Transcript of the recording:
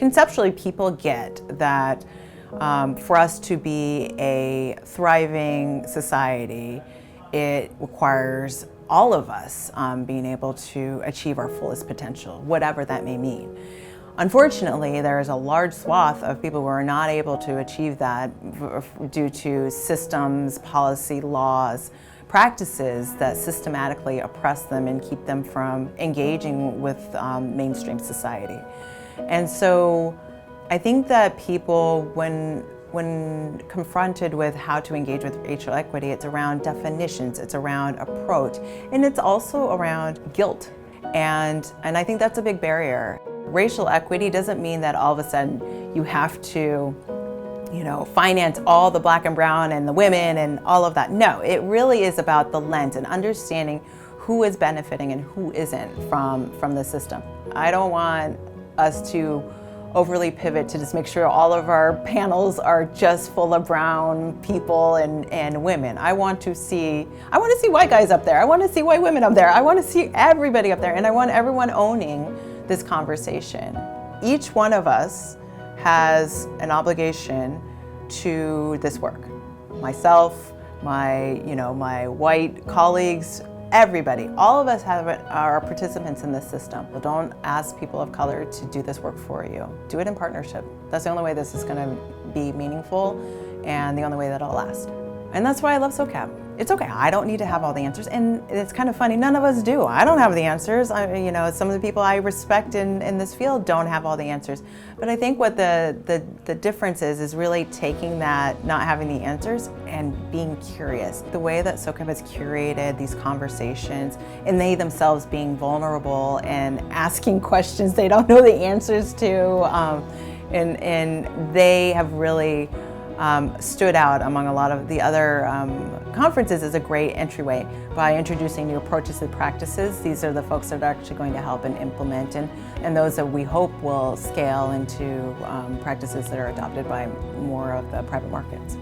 conceptually people get that for us to be a thriving society, it requires all of us being able to achieve our fullest potential, whatever that may mean. Unfortunately, there is a large swath of people who are not able to achieve that due to systems, policy, laws, practices that systematically oppress them and keep them from engaging with mainstream society. And so I think that people, when confronted with how to engage with racial equity, it's around definitions, it's around approach, and it's also around guilt. And I think that's a big barrier. Racial equity doesn't mean that all of a sudden you have to, finance all the black and brown and the women and all of that. No, it really is about the lens and understanding who is benefiting and who isn't from the system. I don't want us to overly pivot to just make sure all of our panels are just full of brown people and women. I want to see white guys up there. I want to see white women up there. I want to see everybody up there, and I want everyone owning this conversation. Each one of us has an obligation to this work. Myself, my white colleagues, everybody, all of us are participants in this system. But don't ask people of color to do this work for you. Do it in partnership. That's the only way this is going to be meaningful and the only way that it'll last. And that's why I love SOCAP. It's okay, I don't need to have all the answers, and it's kind of funny, none of us do. I don't have the answers. Some of the people I respect in this field don't have all the answers. But I think what the difference is really taking that, not having the answers, and being curious. The way that SOCAP has curated these conversations, and they themselves being vulnerable and asking questions they don't know the answers to, and they have really stood out among a lot of the other conferences as a great entryway by introducing new approaches and practices. These are the folks that are actually going to help and implement, and those that we hope will scale into practices that are adopted by more of the private markets.